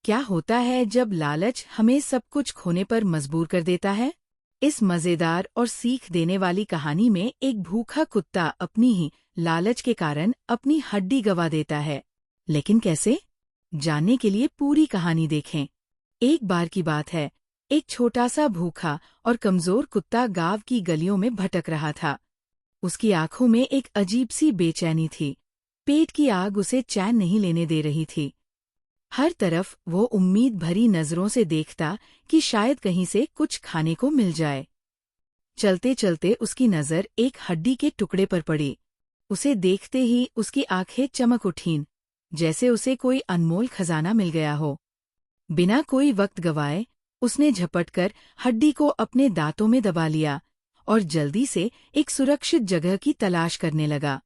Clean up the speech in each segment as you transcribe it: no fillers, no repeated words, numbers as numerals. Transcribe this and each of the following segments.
क्या होता है जब लालच हमें सब कुछ खोने पर मजबूर कर देता है? इस मजेदार और सीख देने वाली कहानी में एक भूखा कुत्ता अपनी ही लालच के कारण अपनी हड्डी गंवा देता है। लेकिन कैसे? जानने के लिए पूरी कहानी देखें। एक बार की बात है, एक छोटा सा भूखा और कमजोर कुत्ता गांव की गलियों में भटक रहा था। उसकी आंखों में एक अजीब सी बेचैनी थी। पेट की आग उसे चैन नहीं लेने दे रही थी। हर तरफ वो उम्मीद भरी नजरों से देखता कि शायद कहीं से कुछ खाने को मिल जाए। चलते चलते उसकी नजर एक हड्डी के टुकड़े पर पड़ी। उसे देखते ही उसकी आंखें चमक उठीं, जैसे उसे कोई अनमोल खजाना मिल गया हो। बिना कोई वक्त गवाए उसने झपटकर हड्डी को अपने दांतों में दबा लिया और जल्दी से एक सुरक्षित जगह की तलाश करने लगा।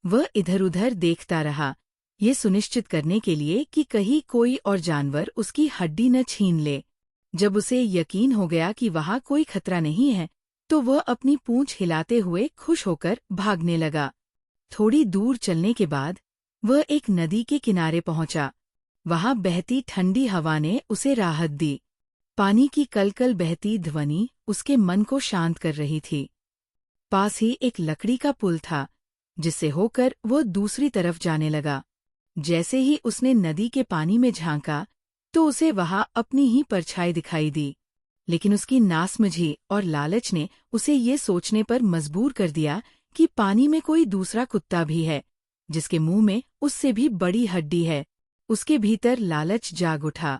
वह इधर-उधर देखता रहा, ये सुनिश्चित करने के लिए कि कहीं कोई और जानवर उसकी हड्डी न छीन ले। जब उसे यकीन हो गया कि वहां कोई खतरा नहीं है, तो वह अपनी पूंछ हिलाते हुए खुश होकर भागने लगा। थोड़ी दूर चलने के बाद वह एक नदी के किनारे पहुंचा। वहां बहती ठंडी हवा ने उसे राहत दी। पानी की कलकल बहती ध्वनि उसके मन को शांत कर रही थी। पास ही एक लकड़ी का पुल था, जिससे होकर वह दूसरी तरफ जाने लगा। जैसे ही उसने नदी के पानी में झांका, तो उसे वहां अपनी ही परछाई दिखाई दी। लेकिन उसकी नासमझी और लालच ने उसे ये सोचने पर मजबूर कर दिया कि पानी में कोई दूसरा कुत्ता भी है, जिसके मुंह में उससे भी बड़ी हड्डी है। उसके भीतर लालच जाग उठा।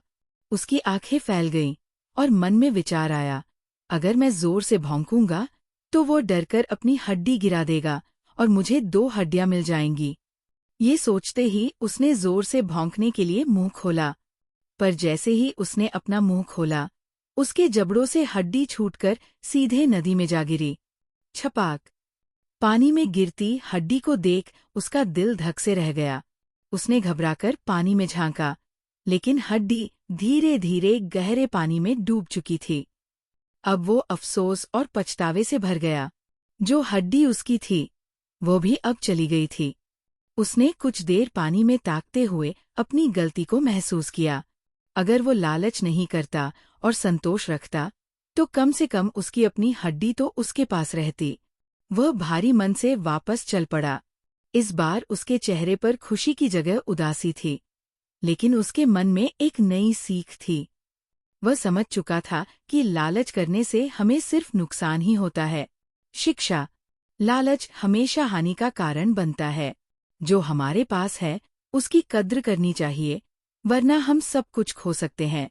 उसकी आंखें फैल गईं और मन में विचार आया, अगर मैं जोर से भौंकूंगा तो वो डरकर अपनी हड्डी गिरा देगा और मुझे 2 हड्डियां मिल जाएंगी। ये सोचते ही उसने जोर से भौंकने के लिए मुंह खोला, पर जैसे ही उसने अपना मुंह खोला, उसके जबड़ों से हड्डी छूटकर सीधे नदी में जा गिरी। छपाक! पानी में गिरती हड्डी को देख उसका दिल धक से रह गया। उसने घबराकर पानी में झांका, लेकिन हड्डी धीरे धीरे गहरे पानी में डूब चुकी थी। अब वो अफसोस और पछतावे से भर गया। जो हड्डी उसकी थी, वो भी अब चली गई थी। उसने कुछ देर पानी में ताकते हुए अपनी गलती को महसूस किया। अगर वो लालच नहीं करता और संतोष रखता, तो कम से कम उसकी अपनी हड्डी तो उसके पास रहती। वह भारी मन से वापस चल पड़ा। इस बार उसके चेहरे पर खुशी की जगह उदासी थी, लेकिन उसके मन में एक नई सीख थी। वह समझ चुका था कि लालच करने से हमें सिर्फ नुकसान ही होता है। शिक्षा: लालच हमेशा हानि का कारण बनता है। जो हमारे पास है, उसकी कद्र करनी चाहिए, वरना हम सब कुछ खो सकते हैं।